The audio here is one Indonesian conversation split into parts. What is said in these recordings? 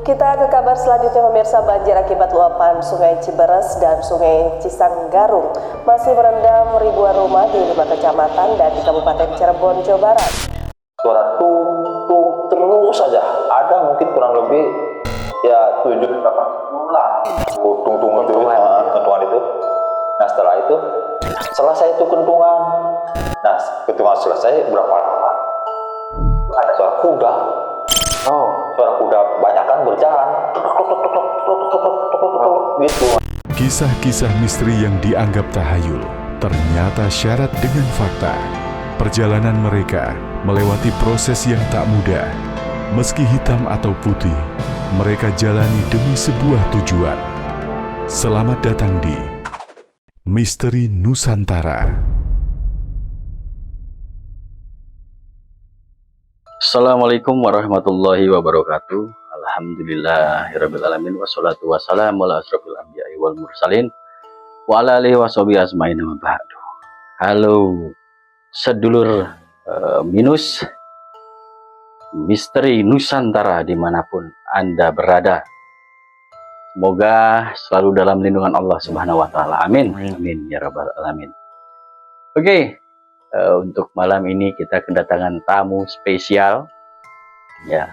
Kita ke kabar selanjutnya, pemirsa. Banjir akibat luapan Sungai Ciberes dan Sungai Cisanggarung masih merendam ribuan rumah di 5 kecamatan dan di Kabupaten Cirebon, Jawa Barat. Suara tung terus saja. Ada mungkin kurang lebih ya 7-8 lah. Kentungan itu. Nah setelah itu selesai itu kentungan. Nah kentungan selesai berapa lama? Ada suara kuda. Suara kuda banyakan berjalan gitu. Kisah-kisah misteri yang dianggap tahayul ternyata syarat dengan fakta. Perjalanan mereka melewati proses yang tak mudah. Meski hitam atau putih, mereka jalani demi sebuah tujuan. Selamat datang di Misteri Nusantara. Assalamualaikum warahmatullahi wabarakatuh. Alhamdulillahirrabbilalamin. Wassalatu wassalamu ala asrofil anbiya'i wal mursalin wa ala alihi wa sahbihi asma'in wa ba'du. Halo sedulur Minus Misteri Nusantara dimanapun Anda berada. Semoga selalu dalam lindungan Allah Subhanahu wa Ta'ala. Amin. Amin ya rabbal alamin. Oke. Untuk malam ini kita kedatangan tamu spesial. Ya,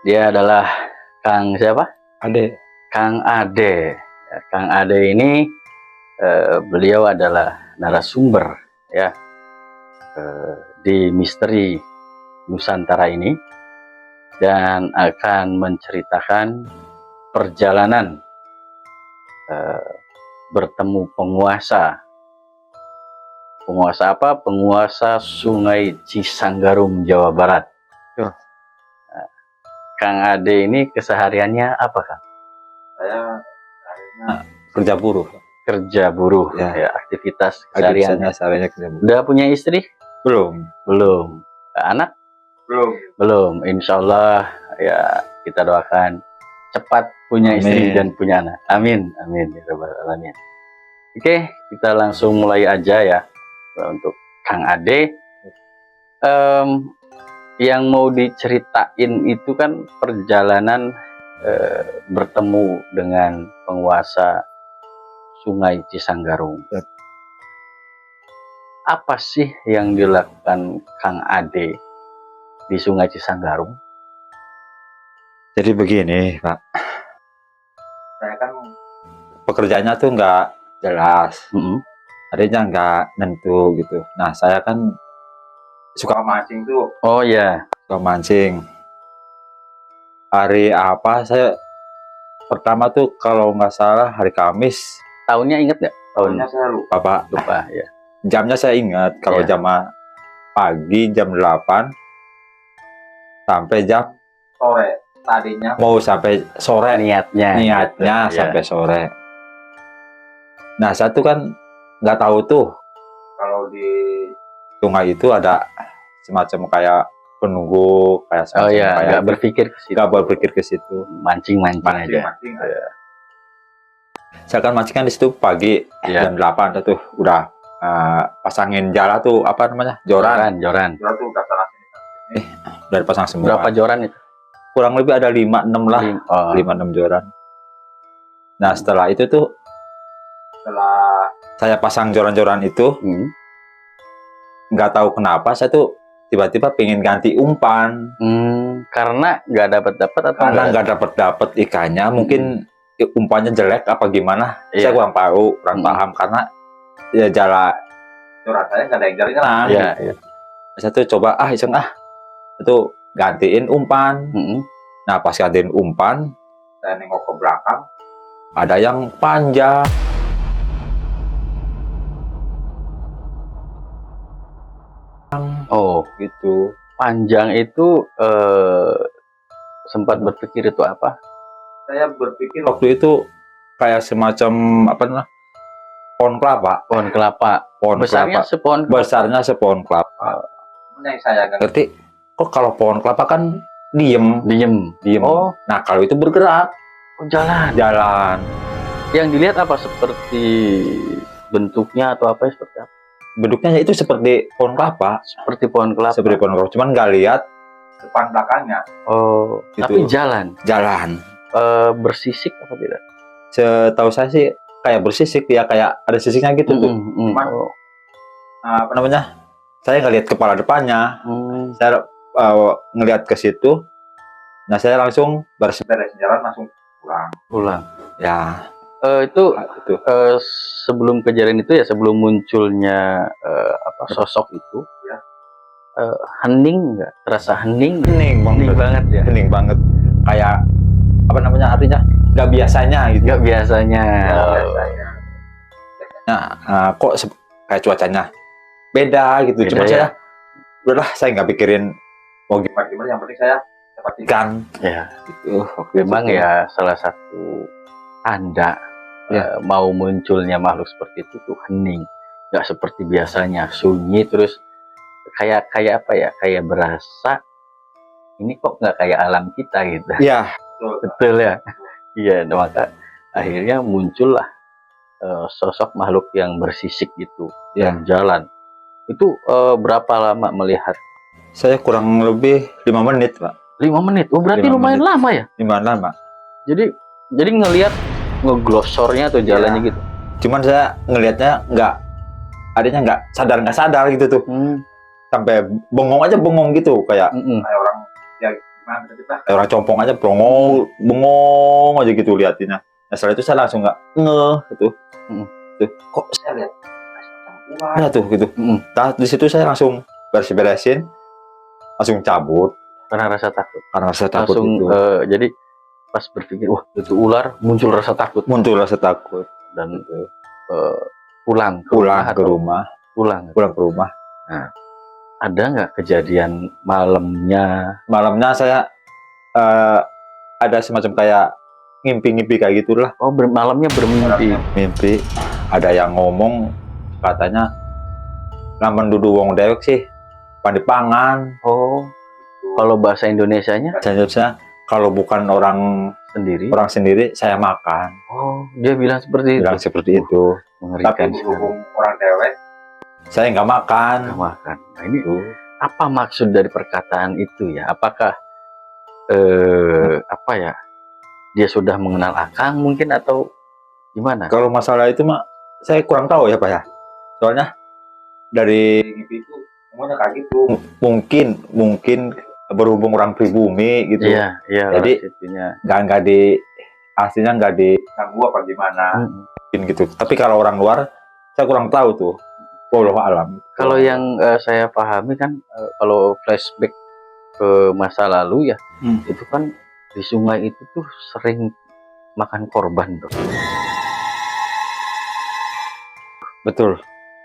dia adalah Kang siapa? Ade. Kang Ade. Ya, Kang Ade ini beliau adalah narasumber ya di Misteri Nusantara ini dan akan menceritakan perjalanan bertemu penguasa. Penguasa apa? Penguasa Sungai Cisanggarung, Jawa Barat. Nah, Kang Ade ini kesehariannya apa, Kang? Saya kerja buruh. Kerja buruh, ya aktivitas kesehariannya. Kerja buruh. Udah punya istri? Belum. Anak? Belum. Insya Allah ya kita doakan cepat punya istri dan punya anak. Amin. Amin. Ya Rabbal alamin. Oke, kita langsung mulai aja ya. Untuk Kang Ade, yang mau diceritain itu kan perjalanan bertemu dengan penguasa Sungai Cisanggarung. Apa sih yang dilakukan Kang Ade di Sungai Cisanggarung? Jadi begini, Pak. Saya kan pekerjaannya tuh nggak jelas. Adanya nggak nentu gitu. Nah saya kan suka mancing tuh. Oh ya. Suka mancing. Hari apa saya pertama tuh kalau nggak salah hari Kamis. Tahunnya inget nggak? Tahunnya saya lupa, Pak. Lupa ya. Jamnya saya ingat. Kalau jam pagi jam 8 sampai jam sore. Tadinya mau sampai sore. Niatnya sampai sore. Nah saya tuh kan nggak tahu tuh kalau di sungai itu ada semacam kayak penunggu kayak nggak berpikir ke situ. Nggak berpikir ke situ. Mancing aja. Saya kan mancing kan di situ pagi jam 8 tuh udah pasangin jala tuh apa namanya joran tuh udah salah udah dipasang semua. Berapa joran itu? Kurang lebih ada 5-6 lah. 5-6 joran. Nah setelah itu tuh setelah saya pasang joran-joran itu, nggak tahu kenapa saya tuh tiba-tiba pengen ganti umpan. Karena nggak dapat atau karena nggak dapat ikannya, mungkin umpannya jelek apa gimana? Saya kurang tahu, kurang paham karena ya jala joran saya nggak ada yang jaringan. Saya tuh coba iseng itu gantiin umpan. Nah pas gantiin umpan, saya nengok ke belakang, ada yang panjang. Oh gitu. Panjang itu sempat berpikir itu apa? Saya berpikir waktu itu kayak semacam apa namanya? Pohon kelapa. Besarnya sepohon kelapa. Yang saya agak ngerti, kok kalau pohon kelapa kan diem. Oh. Nah kalau itu bergerak. Jalan. Yang dilihat apa, seperti bentuknya atau apa, seperti apa? Bentuknya itu seperti pohon kelapa. Seperti pohon kelapa. Cuman nggak lihat depan belakangnya. Oh, Gitu. tapi jalan Jalan. bersisik apa tidak? Setahu saya sih kayak bersisik ya, kayak ada sisiknya gitu tuh. Cuman, Oh. apa namanya? Saya nggak lihat kepala depannya. Hmm. Saya ngelihat ke situ. Nah, saya langsung beres-beres jalan langsung Pulang. ya Itu itu. sebelum kejadian itu ya, sebelum munculnya sosok itu, Ya. hening nggak? Terasa hening? Hening Hening banget ya? Hening banget. Kayak apa namanya, artinya nggak biasanya gitu. Nggak biasanya. Nah, kok kayak cuacanya beda gitu. Beda Cuma ya? saya udahlah, saya nggak pikirin mau gimana, yang penting saya dapat ikan Ya, gitu. memang ya salah satu tanda mau munculnya makhluk seperti itu tuh hening, nggak seperti biasanya sunyi, terus kayak apa ya, kayak berasa ini kok nggak kayak alam kita gitu. Iya, Betul ya. Iya, nah, maka akhirnya muncullah sosok makhluk yang bersisik itu yang jalan. Itu berapa lama melihat? saya kurang lebih 5 menit, Pak. 5 menit. Oh, berarti 5 lumayan menit. lama ya? Lumayan lama. Jadi ngelihat ngeglosornya atau jalannya gitu. Cuman saya ngelihatnya nggak sadar gitu tuh. Sampai bengong gitu, kayak orang ya gimana kita, kayak orang compong aja, bengong aja gitu liatinnya. Nah, setelah itu saya langsung nggak ngeh gitu. Tuh, kok saya lihat ada tuh gitu. Nah, di situ saya langsung beresin, langsung cabut Karena rasa takut. langsung Langsung jadi pas berpikir, wah itu ular, muncul rasa takut muncul rasa takut dan pulang ke rumah. Pulang Pulang ke rumah. Nah, ada nggak kejadian malamnya? Malamnya saya ada semacam kayak ngimpi kayak gitulah. Oh, malamnya bermimpi. Mimpi ada yang ngomong, katanya lamun dudu wong dewek sih pandipangan. Oh, kalau bahasa Indonesianya Selanjutnya, kalau bukan orang sendiri. saya makan. Oh, dia bilang seperti Bilang itu. seperti itu. Mengerikan Tapi sekali. berhubung orang dewek, saya nggak makan. Nggak makan. Nah, ini apa maksud dari perkataan itu ya? Apakah apa ya? Dia sudah mengenal Akang mungkin atau gimana? Kalau masalah itu mah saya kurang tahu ya, Pak ya. Soalnya dari mimpi itu semuanya kayak gitu. Mungkin berhubung orang pribumi gitu. Iya, Jadi itunya. nggak aslinya nggak diganggu apa gimana. Mungkin gitu. Tapi kalau orang luar saya kurang tahu tuh. Wallahu alam. Kalau yang saya pahami kan kalau flashback ke masa lalu ya, itu kan di sungai itu tuh sering makan korban tuh. Betul.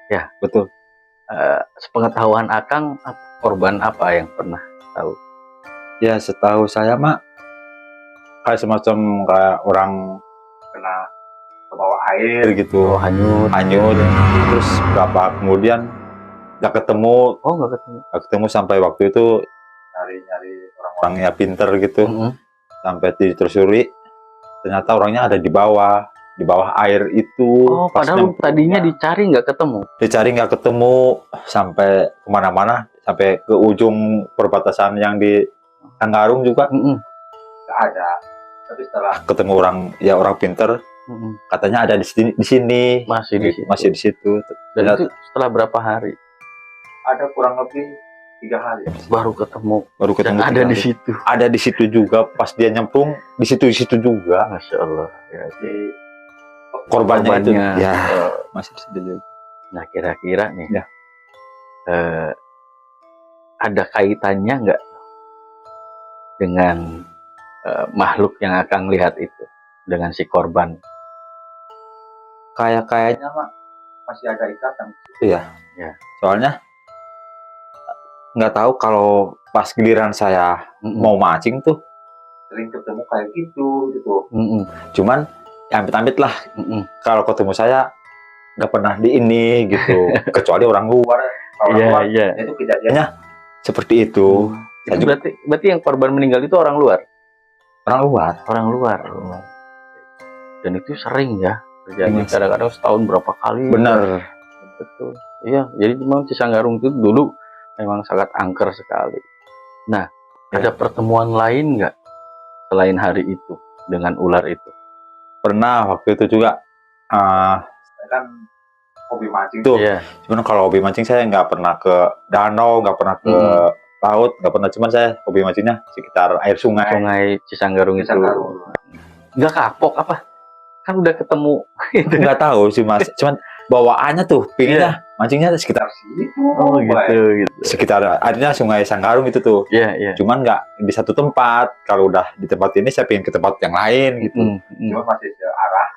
Ya, betul. Sepengetahuan Akang, korban apa yang pernah tahu? Ya, setahu saya mah kayak semacam kayak orang kena ke bawah air gitu. Oh, hanyut. Terus berapa kemudian nggak ketemu. Oh, nggak ketemu. Nggak ketemu sampai waktu itu nyari orang-orang yang pinter gitu. Sampai ditelusuri, ternyata orangnya ada di bawah air itu. Oh, padahal tadinya dicari nggak ketemu. Sampai kemana-mana, sampai ke ujung perbatasan yang di Tanggarung juga nggak ada. Tapi setelah ketemu orang pinter, katanya ada di sini. Masih di situ. Dan itu setelah berapa hari? Ada kurang lebih 3 hari. Baru ketemu. Dan ada di situ. Ada di situ juga. Pas dia nyemplung di situ juga. Masya Allah. Ya, korbannya itu ya masih di situ juga. Nah, kira-kira nih ya, ada kaitannya nggak dengan makhluk yang Akang lihat itu dengan si korban? Kayaknya mah masih ada ikatan itu ya. Soalnya nggak tahu, kalau pas giliran saya mau mancing tuh sering ketemu kayak gitu. Cuman ya amit-amit lah. Kalau ketemu saya nggak pernah di ini gitu. Kecuali orang luar. Itu kejadiannya seperti itu. Itu berarti yang korban meninggal itu orang luar. Dan itu sering ya terjadi. Kadang-kadang setahun berapa kali. Benar. Betul. Iya, jadi memang Cisanggarung itu dulu memang sangat angker sekali. Nah, Ada pertemuan lain nggak selain hari itu dengan ular itu? Pernah waktu itu juga, saya kan hobi mancing tuh. Iya. Cuman kalau hobi mancing saya nggak pernah ke danau, nggak pernah ke laut, nggak pernah. Cuman saya hobi mancingnya sekitar air sungai. Sungai Cisanggarung itu. Cisanggarung. Nggak kapok apa? Kan udah ketemu. Nggak tahu sih Mas, cuman bawaannya tuh pinginnya mancingnya sekitar situ. Oh gitu. Sekitar artinya Sungai Sanggarung itu tuh. Iya. Cuman nggak di satu tempat. Kalau udah di tempat ini saya pengen ke tempat yang lain gitu. Cuman masih ke arah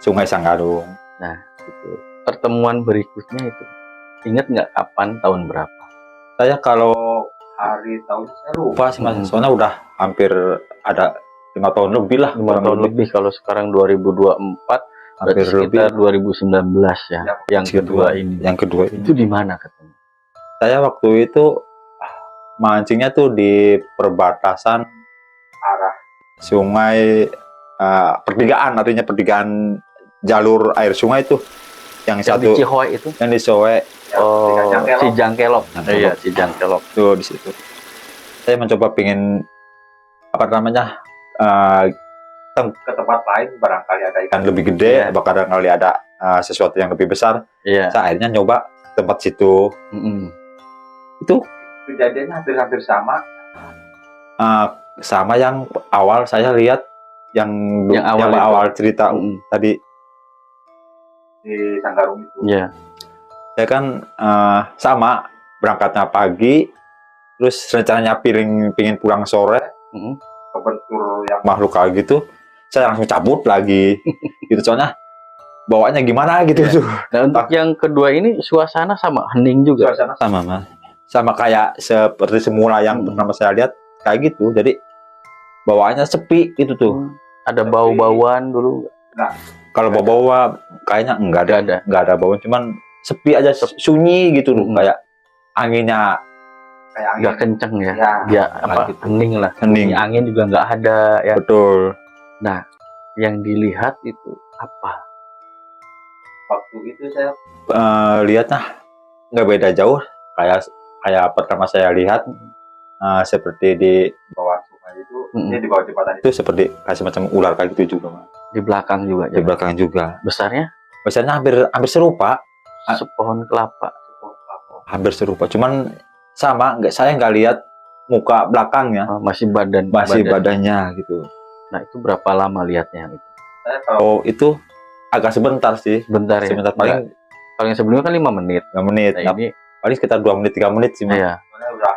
Sungai Sanggarung. Nah, gitu. Pertemuan berikutnya itu ingat nggak kapan, tahun berapa? Saya kalau hari tahun saya lupa sih Mas. Soalnya udah hampir ada 5 tahun lebih lah. 5 tahun lebih. Kalau sekarang 2024 Hampir sekitar lebih. 2019 ya. Yang kedua ini. Yang kedua ini. Itu di mana ketemu? Saya waktu itu mancingnya tuh di perbatasan arah sungai, pertigaan, artinya pertigaan jalur air sungai itu. Yang satu di Cihoe itu? yang di Soe. Oh, Cijangkelok. Iya, Cijangkelok. Tuh di situ. Saya mencoba pengen apa namanya? Ke tempat lain barangkali ada ikan lebih gede, barangkali ada sesuatu yang lebih besar. Saya akhirnya nyoba tempat situ. Itu kejadiannya hampir-hampir sama. Sama yang awal saya lihat yang awal cerita tadi di Sanggarung itu. Iya. Saya kan sama berangkatnya pagi, terus rencananya pingin pulang sore. Kebentur yang makhluk kayak gitu, saya langsung cabut lagi. Gitu soalnya bawaannya gimana gitu tuh. Nah, untuk yang kedua ini suasana sama, hening juga. Suasana sama Mas. Sama kayak seperti semula yang pertama saya lihat kayak gitu. Jadi bawaannya sepi gitu tuh. Ada bau-bauan dulu? Nah, kalau bau-bau kayaknya enggak ada bauan, cuman sepi aja, sunyi gitu loh. Kayak anginnya nggak kenceng ya, ya apa gitu. Hening lah, hening. Angin juga nggak ada ya. Betul. Nah, yang dilihat itu apa? Waktu itu saya lihatnya nggak beda jauh kayak pertama saya lihat, seperti di bawah sungai itu, di bawah jembatan itu seperti kayak semacam ular kayak gitu juga Mas. Di belakang juga. Di belakang juga. Besarnya hampir serupa. Sepohon kelapa. Hampir serupa, cuman saya nggak lihat muka belakangnya. Masih badannya gitu. Nah, itu berapa lama lihatnya itu? Kalau itu agak sebentar sih. Sebentar ya. Sebentar paling. Kalau yang sebelumnya kan 5 menit. 5 menit. Nah, ini paling sekitar 2 menit 3 menit sih Mas. Iya. Udah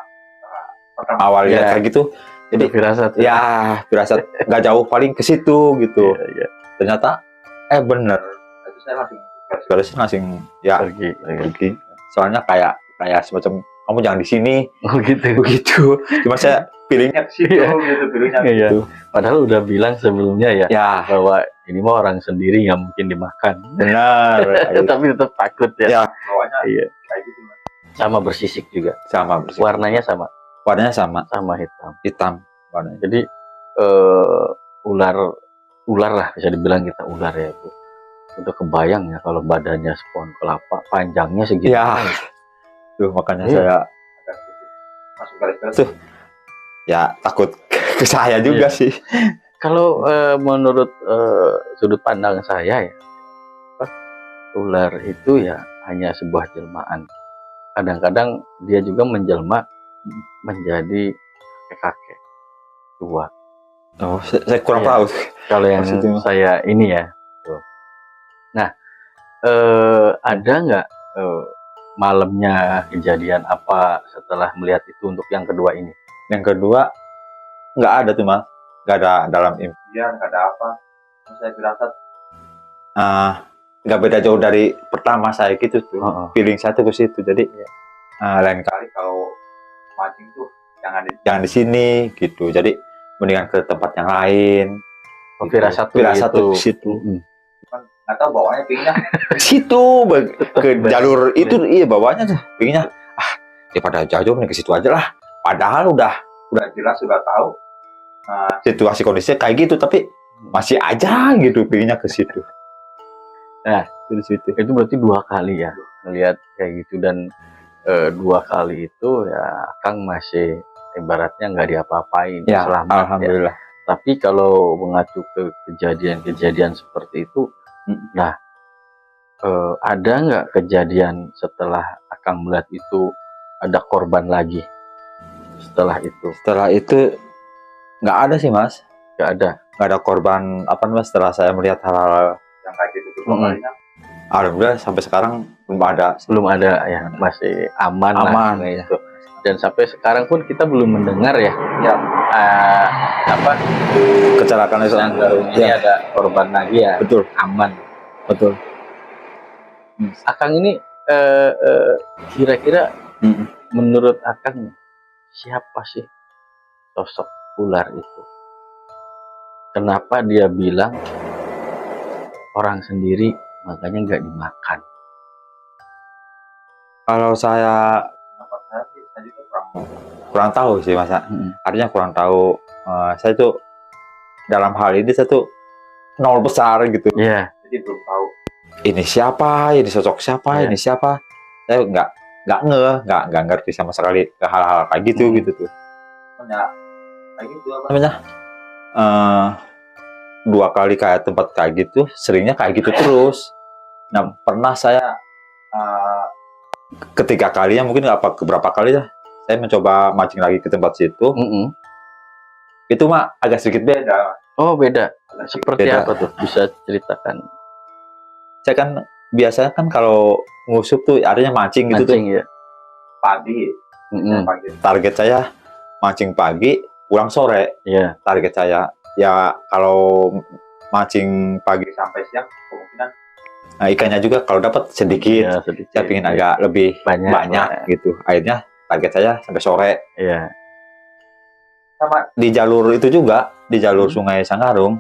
awal lihat kayak gitu. Jadi firasat. Firasat nggak jauh, paling ke situ gitu. Iya. Ternyata bener. Itu saya langsung pergi. Soalnya kayak semacam kamu jangan di sini. Oh gitu. Begitu. Cuma saya pilihnya ke situ gitu, gitu. Padahal udah bilang sebelumnya ya bahwa ini mah orang sendiri nggak mungkin dimakan. Benar. Tapi tetap takut ya. Bawahnya kayak gitu. Sama bersisik juga. Sama bersisik. Warnanya sama. Sama hitam warnanya. Jadi ular lah, bisa dibilang kita ular ya itu. Udah kebayang ya kalau badannya pohon kelapa, panjangnya segitu. Ya. Tuh makanya saya masuk garis tuh. Ya takut ke saya juga sih. Kalau menurut sudut pandang saya ya, ular itu ya hanya sebuah jelmaan. Kadang-kadang dia juga menjelma menjadi kakek tua. Oh, saya kurang tahu. Kalau yang saya ini ya. Tuh. Nah, ada nggak malamnya kejadian apa setelah melihat itu untuk yang kedua ini? Yang kedua nggak ada tuh Mas, nggak ada dalam impian, nggak ada apa. Saya firasat nggak beda jauh dari pertama saya gitu tuh. Feeling saya tuh ke situ. Jadi lain kali kalau mancing tuh jangan di sini gitu. Jadi mendingan ke tempat yang lain. Firasat tuh ke situ. Nggak tahu bawahnya pinginnya ke situ, ke jalur itu. Iya bawahnya tuh pinginnya pada jauh nih ke situ aja lah. Padahal udah jelas, sudah tahu situasi kondisinya kayak gitu, tapi masih aja gitu pinginnya ke situ. Nah, di situ itu berarti 2 kali ya melihat kayak gitu, dan 2 kali itu ya Kang masih ibaratnya nggak diapa-apain, Ya, selamat ya. alhamdulillah. Tapi kalau mengacu ke kejadian-kejadian seperti itu, nah ada nggak kejadian setelah Akang melihat itu ada korban lagi setelah itu? Setelah itu nggak ada sih Mas, Nggak ada. nggak ada korban apa Mas setelah saya melihat hal-hal yang kayak gitu kedua kalinya. Alhamdulillah sampai sekarang belum ada. Belum ada ya, masih aman lah Aman, nah ya. itu. Dan sampai sekarang pun kita belum mendengar ya Ya, apa kecelakaan itu. Sanggarung ini Ya, ada korban lagi ya, betul, aman. betul. Akang ini kira-kira menurut Akang siapa sih sosok ular itu? Kenapa dia bilang orang sendiri makanya nggak dimakan? Kalau saya juga kurang tahu sih Mas. Artinya kurang tahu. Saya tuh dalam hal ini saya tuh nol besar gitu. Iya. Jadi belum tahu ini siapa, ini sosok siapa, Iya. ini siapa. Saya nggak ngerti sama sekali ke hal-hal kayak gitu gitu tuh. Kayak gitu apa namanya? 2 kali kayak tempat kayak gitu, seringnya kayak gitu terus. Nah, pernah saya ketiga kalinya mungkin apa keberapa kali ya, saya mencoba mancing lagi ke tempat situ. Itu mah agak sedikit beda. Oh beda. Seperti Beda. apa tuh? Bisa ceritakan? Saya kan biasanya kan kalau ngusup tuh artinya mancing gitu tuh. Mancing ya. Pagi. Pagi. Target saya mancing pagi, pulang sore. Iya. Target saya. Ya kalau mancing pagi sampai siang kemungkinan ikannya juga kalau dapat sedikit. Iya, sedikit. Saya ingin agak lebih banyak gitu. Akhirnya target saya sampai sore. Iya. Sama di jalur itu juga, di jalur Sungai Sanggarung.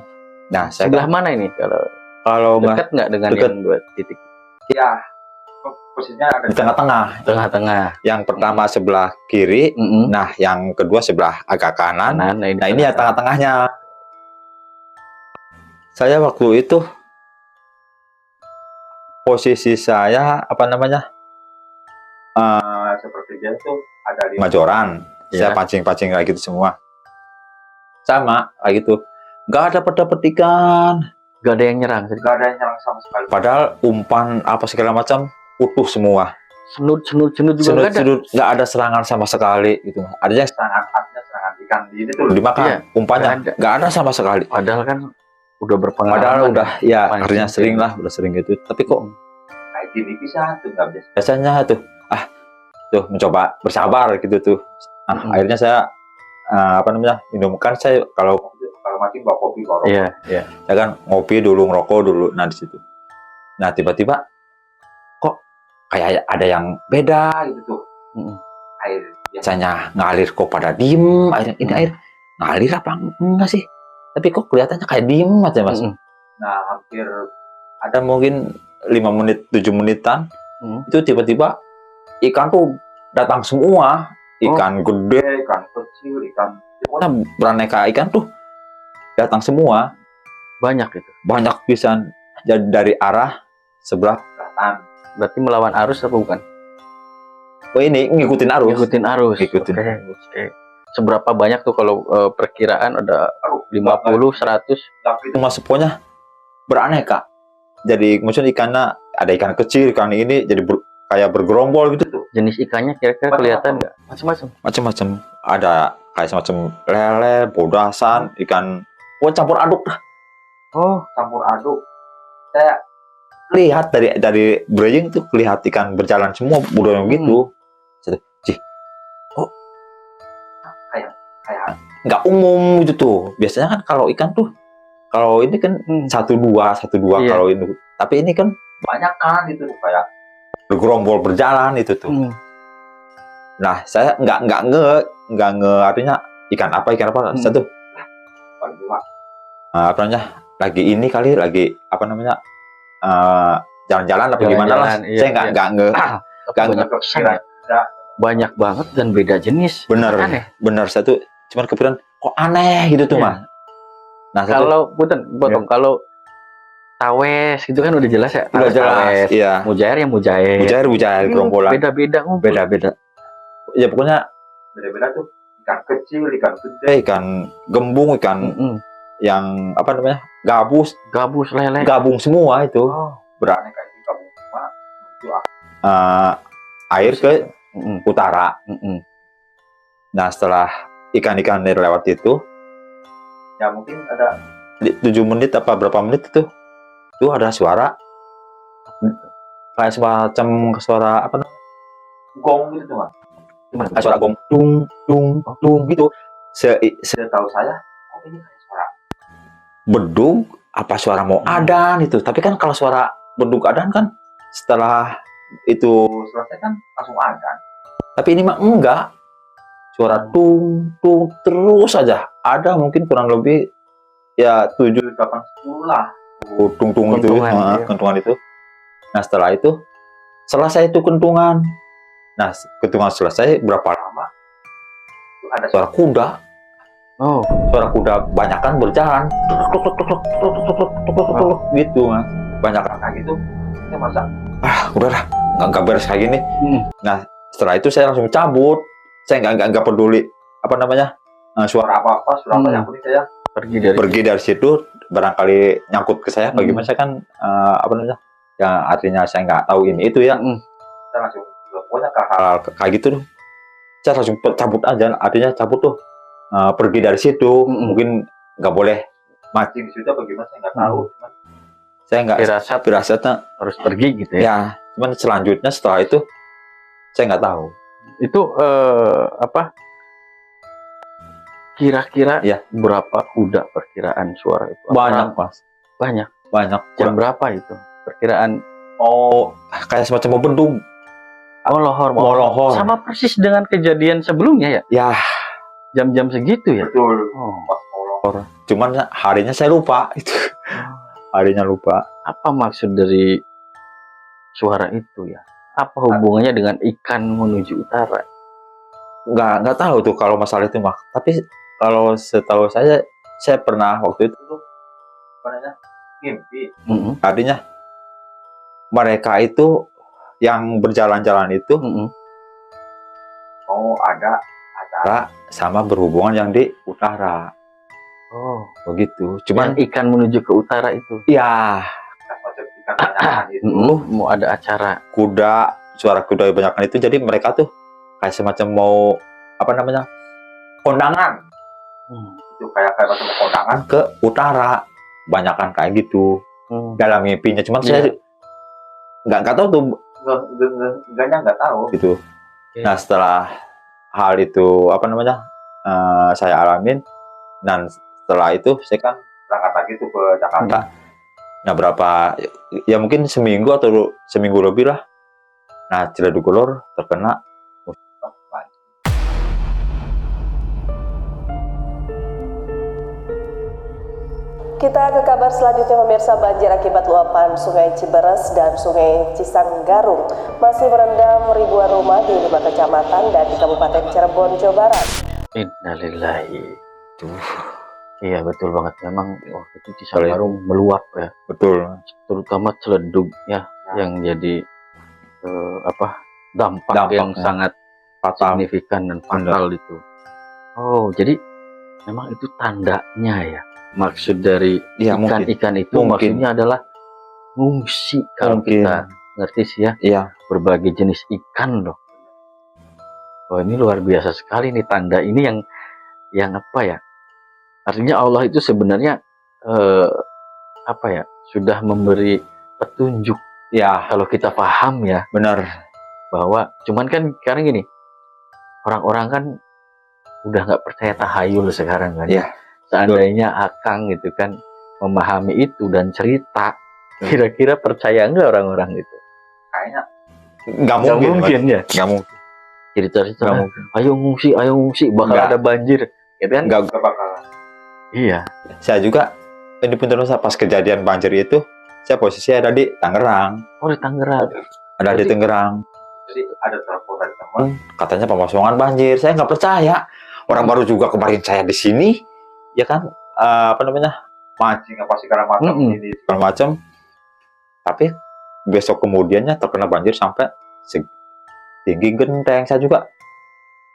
Nah, saya Sebelah mana ini kalau dekat nggak dengan dekat. yang 2 titik? ya posisinya ada di tengah-tengah. Tengah-tengah. Yang pertama sebelah kiri, nah yang kedua sebelah agak kanan. Nah ini ya tengah-tengahnya. Saya waktu itu posisi saya apa namanya? Seperti dia tuh ada 5 joran. Ya. Saya pancing-pancing kayak gitu semua. Sama kayak gitu. Nggak dapet ikan. Gak ada yang nyerang. Nggak ada yang nyerang sama sekali. Padahal umpan apa segala macam utuh semua. Senut juga nggak ada. Nggak ada serangan sama sekali gitu. Artinya serangan ikan ini tuh dimakan. Iya, umpannya nggak ada sama sekali. Padahal kan udah berpengalaman. Padahal udah ya pancing artinya sering lah, udah sering gitu. Tapi kok kayak gini bisa tuh nggak biasa. Biasanya tuh tuh mencoba bersabar gitu tuh. Akhirnya saya apa namanya minumkan saya kalau mancing bawa kopi bawa rokok. Iya. Saya kan ngopi dulu, ngerokok dulu. Nah di situ. Nah tiba-tiba kok kayak ada yang beda gitu tuh. Air biasanya ngalir kok pada diem. Ini air ngalir apa enggak sih? Tapi kok kelihatannya kayak diem aja Mas. Nah hampir ada mungkin 5 menit 7 menitan itu tiba-tiba ikan tuh datang semua. Ikan gede, ikan kecil, ikan pokoknya beraneka ikan tuh datang semua. Banyak itu. Banyak pisan. Jadi dari arah sebelah selatan. Berarti melawan arus apa bukan? Oh ini ngikutin arus. Ngikutin arus. Ngikutin. Oke. Seberapa banyak tuh kalau perkiraan ada 50, 100? Itu mas pokoknya beraneka. Jadi maksudnya ikannya ada ikan kecil, ikan ini jadi kayak bergerombol gitu tuh. Jenis ikannya kira-kira kelihatan nggak? Macam-macam. Ada kayak semacam lele, bodasan, ikan campur aduk lah. Oh, Campur aduk. Saya lihat dari braying tuh kelihatan ikan berjalan semua budaya gitu. Kayak nggak umum gitu tuh. Biasanya kan kalau ikan tuh kalau ini kan 1-2 Iya. kalau ini. Tapi ini kan banyak kan gitu kayak bergerombol berjalan itu tuh. Nah, saya nggak nge artinya ikan apa. Saya tuh apa namanya? Lagi apa namanya? Jalan-jalan apa gimana lah. Iya, Saya nggak nge kepikiran. banyak banget dan beda jenis. Bener, Aneh. bener. Saya tuh cuman kepikiran kok aneh gitu tuh, Iya. Mas. Nah, saya tuh Kalau potong kalau tawes gitu kan udah jelas ya. udah jelas. Tawes. Iya. Mujair yang mujair. Mujair gerombolan. Beda-beda ngumpul. Beda-beda. Ya pokoknya beda-beda tuh ikan kecil, ikan gede, ikan gembung, ikan yang apa namanya, gabus, lele. gabung semua itu. Beraneka itu gabung semua menuju air ke utara. Nah setelah ikan-ikan lewat itu, ya mungkin ada 7 menit apa berapa menit itu ada suara kayak semacam suara apa namanya, gong gitu tuh, Mas. Kayak suara gong, dung dung dung gitu. Setahu saya, oh ini kayak suara bedug apa suara mau adzan itu. Tapi kan kalau suara bedug adzan kan setelah itu selesai kan langsung adzan. Tapi ini mah enggak. Suara tung tung terus aja. Ada mungkin kurang lebih ya 7 8 10 lah. Tung tung itu, kentungan itu. Nah, setelah itu selesai itu kentungan. Nah, kentungan selesai berapa lama? Itu ada suara kuda. Suara kuda banyakan berjalan. Gitu, Mas. Banyakan kayak gitu. Ya masa udahlah, nggak beres kayak gini. Nah, setelah itu saya langsung cabut. Saya nggak peduli apa namanya suara apa suara apa, yang penting saya pergi dari situ. Barangkali nyangkut ke saya bagaimana, saya kan apa namanya ya, artinya saya nggak tahu ini itu ya. Saya langsung pokoknya hal kayak gitu tuh saya langsung cabut aja, artinya cabut tuh pergi dari situ. Mungkin nggak boleh mancing di situ bagaimana saya nggak tahu. Saya nggak firasatnya harus pergi gitu ya. Ya, cuman selanjutnya setelah itu saya nggak tahu. Itu apa? Kira-kira Ya, berapa kuda perkiraan suara itu? banyak, Mas. Banyak. Jam Jam berapa itu? Perkiraan. Oh, kayak semacam mau bedug. Lohor. Sama persis dengan kejadian sebelumnya ya? Ya, Jam-jam segitu ya? betul. Oh. Cuman harinya saya lupa itu. Harinya lupa. Apa maksud dari suara itu ya? Apa hubungannya dengan ikan menuju utara? Nggak tahu tuh kalau masalah itu, Mak. Tapi kalau setahu saya pernah waktu itu tuh mimpi. Artinya mereka itu yang berjalan-jalan itu ada acara sama berhubungan yang di utara. Begitu. Cuman yang ikan menuju ke utara itu. Ya, ikan itu mau ada acara suara kuda banyakan itu, jadi mereka tuh kayak semacam mau apa namanya kondangan. Itu kayak macam kondangan ke utara, banyakan kayak gitu dalam mimpinya. Cuman saya nggak tahu tuh, nggak tahu gitu. Nah, setelah hal itu apa namanya saya alamin, dan setelah itu saya kan berangkat lagi tuh ke Jakarta. Nah, berapa ya mungkin seminggu atau seminggu lebih lah. Nah, Ciledug Ulur terkena musibah banjir. Kita ke kabar selanjutnya, pemirsa. Banjir akibat luapan Sungai Ciberes dan Sungai Cisanggarung masih merendam ribuan rumah di 5 kecamatan dan di Kabupaten Cirebon, Jawa Barat. Innalillahi. Iya, betul banget. Memang waktu itu Cisanggarung meluap ya. Betul. Terutama Ciledug ya, yang jadi dampak yang sangat signifikan dan fatal itu. Oh, jadi memang itu tandanya ya. Maksud dari ikan-ikan itu maksudnya adalah ngungsi, kalau kita ngerti sih ya. Iya. Berbagai jenis ikan loh. Oh, ini luar biasa sekali nih tanda ini yang apa ya? Artinya Allah itu sebenarnya apa ya? Sudah memberi petunjuk ya, kalau kita paham ya. Benar. Bahwa cuman kan sekarang gini, orang-orang kan udah nggak percaya tahayul sekarang kan. Iya. Seandainya Akang gitu kan memahami itu dan cerita, kira-kira percaya nggak orang-orang itu? Kayaknya nggak mungkin ya. Nggak mungkin. Cerita-cerita, ayo ngungsi, bakal ada banjir, gitu kan? Nggak bakalan. Iya. Saya juga ini pun terus pas kejadian banjir itu, saya posisi ada di Tangerang. Oh, di Tangerang. Ada di Tangerang. Jadi ada telepon dari teman, katanya pemosongan banjir. Saya nggak percaya. Orang baru juga kemarin saya di sini, ya kan? Apa namanya? Mancing apa segala macam ini segala macam. Tapi besok kemudiannya terkena banjir sampai tinggi genteng. Saya juga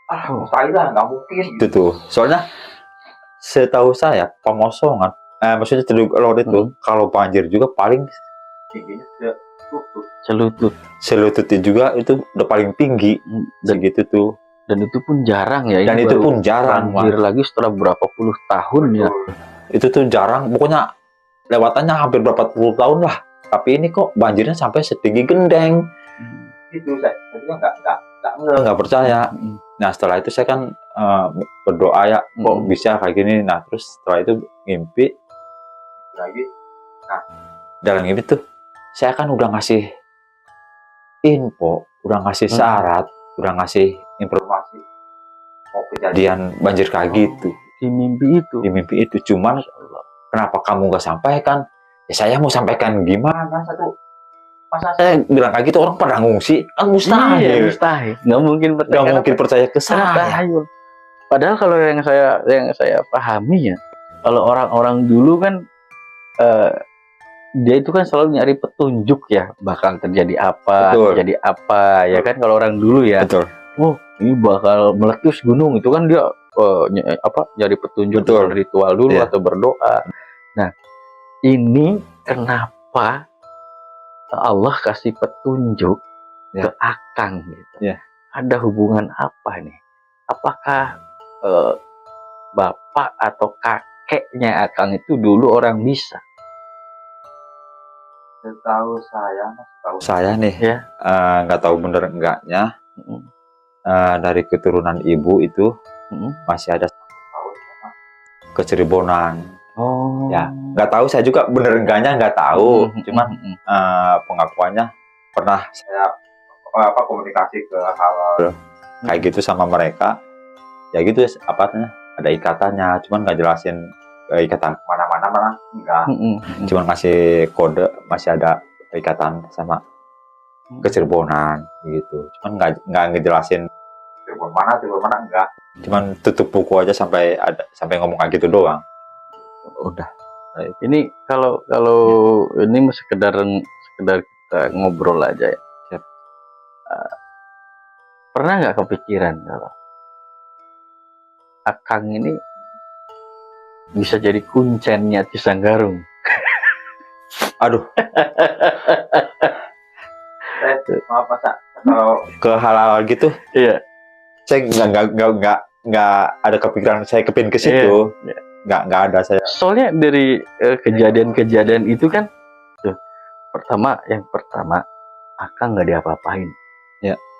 mustahil lah, nggak mungkin. Itu tuh, soalnya setahu saya pemosongan, maksudnya Teluk Lor itu kalau banjir juga paling tingginya selutut juga itu udah paling tinggi segitu tuh. Dan itu pun jarang ya. Dan itu pun jarang. Banjir lagi setelah berapa puluh tahun ya. Itu tuh jarang. Pokoknya lewatannya hampir berapa puluh tahun lah. Tapi ini kok banjirnya sampai setinggi Gendeng. Itu saya nggak percaya. Nah setelah itu saya kan berdoa ya kok bisa kayak gini. Nah terus setelah itu ngimpi lagi. Nah dalam ngimpi tuh saya kan udah ngasih info, udah ngasih syarat, udah ngasih informasi kejadian banjir kayak gitu di mimpi itu. Cuman kenapa kamu nggak sampaikan? Ya saya mau sampaikan gimana masa saya bilang kayak gitu orang pada ngungsi kan mustahil. Nggak mungkin percaya ke saya. Padahal kalau yang saya pahami ya, kalau orang-orang dulu kan dia itu kan selalu nyari petunjuk ya, bakal terjadi apa, terjadi apa ya kan, kalau orang dulu ya. Betul. Oh ini bakal meletus gunung, itu kan dia nyari petunjuk, ritual dulu atau berdoa. Nah ini kenapa Allah kasih petunjuk ke Akang gitu? Ada hubungan apa nih? Apakah bapak atau kakeknya Akang itu dulu orang bisa? Setahu saya nih ya, nggak tahu bener enggaknya, dari keturunan ibu itu masih ada Keceribonan. Ya nggak tahu saya juga bener enggaknya, nggak tahu. Cuman pengakuannya pernah saya komunikasi ke hal kayak gitu sama mereka. Ya gitu ada ikatannya, cuman nggak jelasin ikatan mana enggak. Cuman ngasih kode masih ada ikatan sama Kecerbonan gitu. Cuman nggak ngejelasin Cirebon mana enggak. Cuman tutup buku aja sampai ngomong kayak gitu doang. Udah. Ini kalau ini sekedar kita ngobrol aja ya. Pernah nggak kepikiran kalau Akang ini bisa jadi kuncennya Cisanggarung? Aduh. Maaf Pak, kalau ke hal-hal gitu, saya nggak ada kepikiran saya kepin ke situ. Nggak ada saya. Soalnya dari kejadian-kejadian itu kan, yang pertama Akang nggak diapa-apain.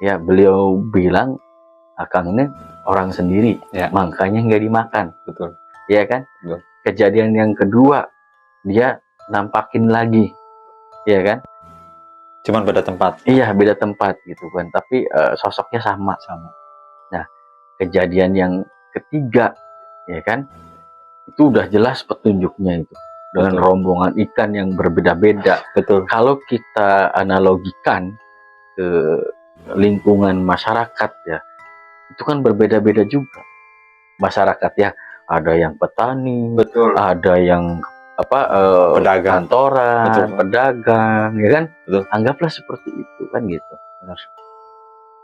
Ya beliau bilang Akang ini orang sendiri, makanya nggak dimakan. Betul. Iya kan? Betul. Kejadian yang kedua, dia nampakin lagi, iya kan? Cuman beda tempat. Iya, beda tempat gitu kan. Tapi sosoknya sama. Nah, kejadian yang ketiga, ya kan? Itu udah jelas petunjuknya itu dengan rombongan ikan yang berbeda-beda. Betul. Kalau kita analogikan ke lingkungan masyarakat ya, itu kan berbeda-beda juga masyarakat ya. Ada yang petani, ada yang pedagang, kantoran, pedagang, ya kan? Anggaplah seperti itu kan gitu. Benar.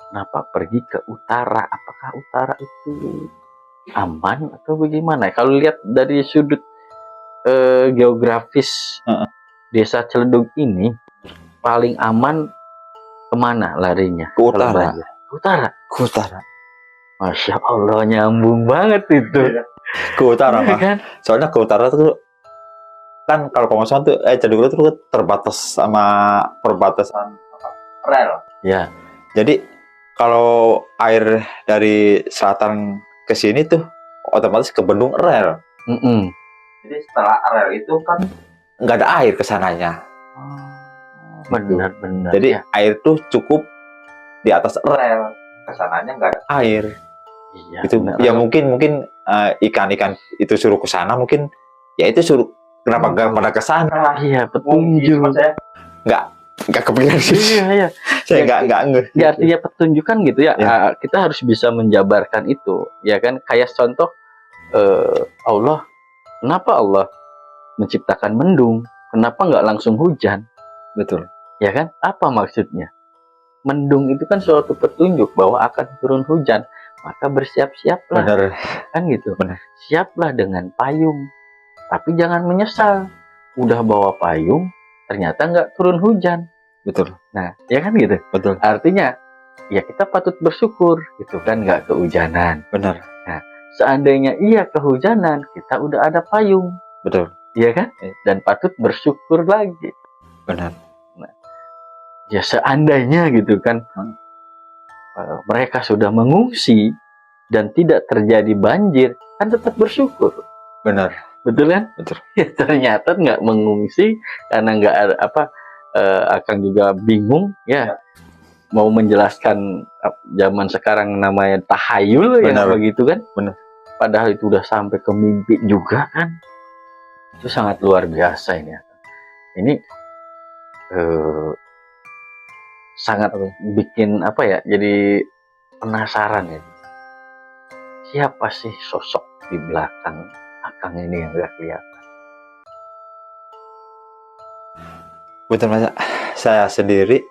Kenapa pergi ke utara? Apakah utara itu aman atau bagaimana? Kalau lihat dari sudut geografis desa Ciledug ini, paling aman kemana larinya? Ke utara. Ke utara. Masya Allah, nyambung banget itu. Ke utara mah. Kan? Soalnya ke utara tuh kan kalau pemasangan tuh Ciledug itu terbatas sama perbatasan rel. Ya. Jadi kalau air dari selatan ke sini tuh otomatis ke bendung rel. Jadi setelah rel itu kan nggak ada air ke sananya. Benar. Jadi air tuh cukup di atas rel, ke sananya nggak ada air. Iya. Itu ya mungkin ikan-ikan itu suruh ke sana, mungkin ya itu suruh kenapa nggak pada ke sana? Iya, petunjuk. Nggak kepikiran sih. Iya. Saya nggak ngeh. Ya artinya petunjuk kan gitu ya. Kita harus bisa menjabarkan itu, ya kan? Kayak contoh Allah, kenapa Allah menciptakan mendung? Kenapa nggak langsung hujan? Betul. Ya kan? Apa maksudnya? Mendung itu kan suatu petunjuk bahwa akan turun hujan. maka bersiap-siaplah. Benar. Kan gitu. Benar. Siaplah dengan payung, tapi jangan menyesal. Udah bawa payung, ternyata nggak turun hujan. Betul. Nah, ya kan gitu. Betul. Artinya, ya kita patut bersyukur, gitu kan, nggak kehujanan. Benar. Nah, seandainya iya kehujanan, kita udah ada payung, Betul. iya kan? Dan patut bersyukur lagi. Benar. Ya seandainya gitu kan, mereka sudah mengungsi dan tidak terjadi banjir, kan tetap bersyukur. Benar. Betul kan? Betul. Ya, ternyata nggak mengungsi karena nggak ada akan juga bingung ya. Mau menjelaskan zaman sekarang namanya tahayul ya begitu kan. Benar. Padahal itu udah sampai ke mimpi juga kan. Itu sangat luar biasa ini. Ini sangat bikin apa ya, jadi penasaran ya. Siapa sih sosok di belakang Akang ini yang gak kelihatan? Betul Mas. Saya sendiri,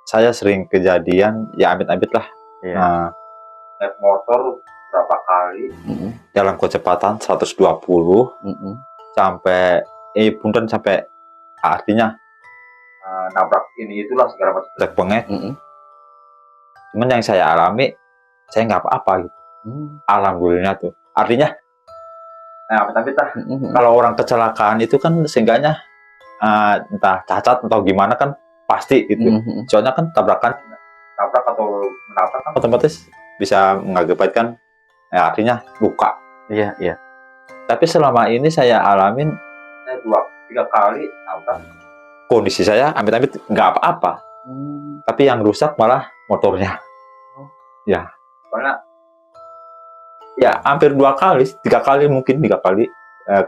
saya sering kejadian, ya amit-amit lah. Ya. Naik motor berapa kali dalam kecepatan 120 sampai punten sampai artinya nabrak ini itulah segala macam truk bengek. Cuman yang saya alami, saya nggak apa-apa gitu. Alhamdulillah tuh. Artinya, amit-amit lah. Kalau orang kecelakaan itu kan seenggaknya entah cacat atau gimana kan pasti gitu. Soalnya kan nabrak atau menabrak kan otomatis bisa mengakibatkan artinya luka. Iya, iya. Tapi selama ini saya alamin 2-3 kali nabrak. Kondisi saya amit-amit nggak apa-apa. Tapi yang rusak malah motornya. Ya. Karena ya hampir 2 kali, 3 kali mungkin 3 kali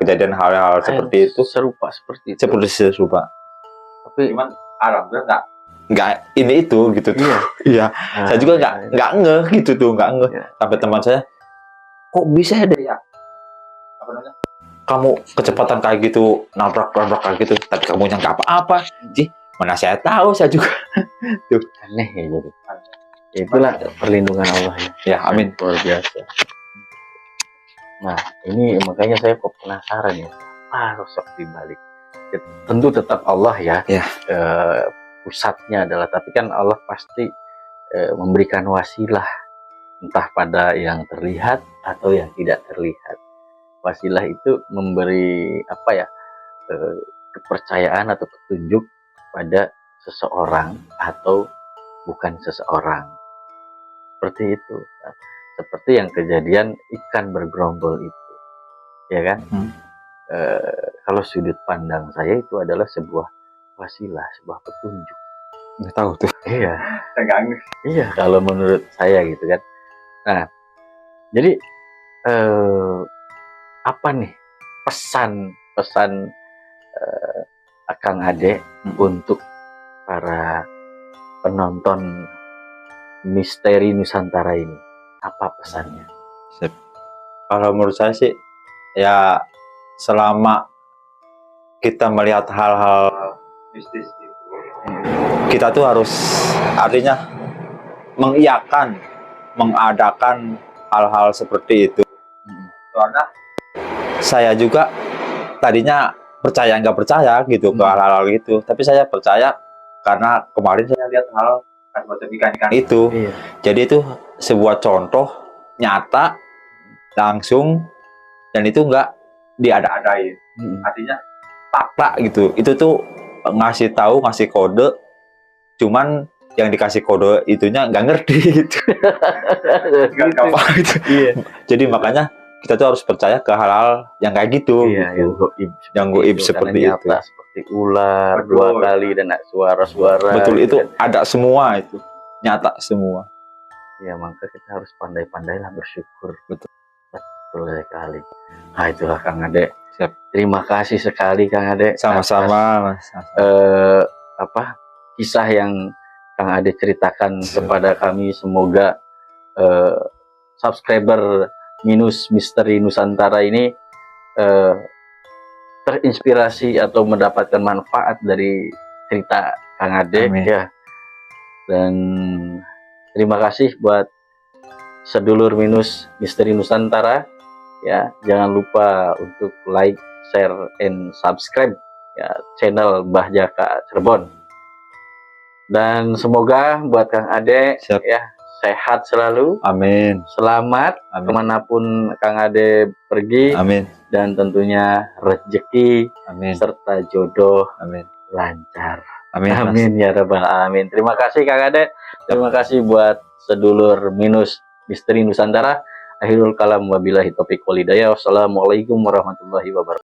kejadian hal-hal seperti itu. Serupa seperti itu. Serupa. Tapi cuman alhamdulillah nggak ini itu gitu tuh. Iya. Saya juga nggak ngeh gitu tuh, nggak ngeh. Sampai teman saya, kok bisa ada ya? Apa namanya? Kamu kecepatan kayak gitu, nabrak kayak gitu, tapi kamunya nggak apa-apa. Ji, mana saya tahu, saya juga. Tuh. Aneh ya jadi. Itulah perlindungan Allah ya. Ya, amin. Luar biasa. Nah, ini makanya saya kok penasaran ya. Sosok di balik. Tentu tetap Allah ya. Ya. Pusatnya adalah, tapi kan Allah pasti memberikan wasilah, entah pada yang terlihat atau yang tidak terlihat. Wasilah itu memberi apa ya, kepercayaan atau petunjuk pada seseorang atau bukan seseorang. Seperti itu. Seperti yang kejadian ikan bergerombol itu, ya kan? Kalau sudut pandang saya itu adalah sebuah wasilah, sebuah petunjuk. Nggak tahu tuh. Iya. Iya, kalau menurut saya gitu kan. Nah, jadi apa nih pesan Akang Ade untuk para penonton Misteri Nusantara ini? Apa pesannya? Kalau menurut saya sih, ya selama kita melihat hal-hal mistis itu, kita tuh harus artinya mengiyakan, mengadakan hal-hal seperti itu. Soalnya saya juga tadinya percaya nggak percaya gitu ke hal-hal gitu, tapi saya percaya karena kemarin saya lihat hal macam ikan-ikan itu. Jadi itu sebuah contoh nyata langsung, dan itu nggak diada-adain. Artinya fakta gitu. Itu tuh ngasih tahu, ngasih kode, cuman yang dikasih kode itunya nggak ngerti gitu. Nggak apa gitu. Jadi makanya kita tuh harus percaya ke hal-hal yang kayak gitu. Yang goib seperti itu. Seperti ular, betul, 2 kali dan suara-suara. Betul, itu kan ada semua itu. Nyata semua. Ya, maka kita harus pandai-pandailah bersyukur. Betul. Betul sekali. Nah, itulah Kang Ade. Siap. Terima kasih sekali Kang Ade. Sama-sama, Mas. Kisah yang Kang Ade ceritakan kepada kami, semoga subscriber minus Misteri Nusantara ini terinspirasi atau mendapatkan manfaat dari cerita Kang Ade. Ya. Dan terima kasih buat sedulur minus Misteri Nusantara. Ya, jangan lupa untuk like, share, and subscribe ya channel Mbah Jaka Cirebon. Dan semoga buat Kang Ade Siap. ya sehat selalu, Amin. selamat Amin. kemanapun Kang Ade pergi, Amin. dan tentunya rezeki Amin. serta jodoh Amin. lancar. Amin. Mas. Amin ya rabbal alamin. Terima kasih Kang Ade. Terima kasih buat sedulur minus Misteri Nusantara. Akhirul kalam wabillahi taufiq wal hidayah. Wassalamualaikum warahmatullahi wabarakatuh.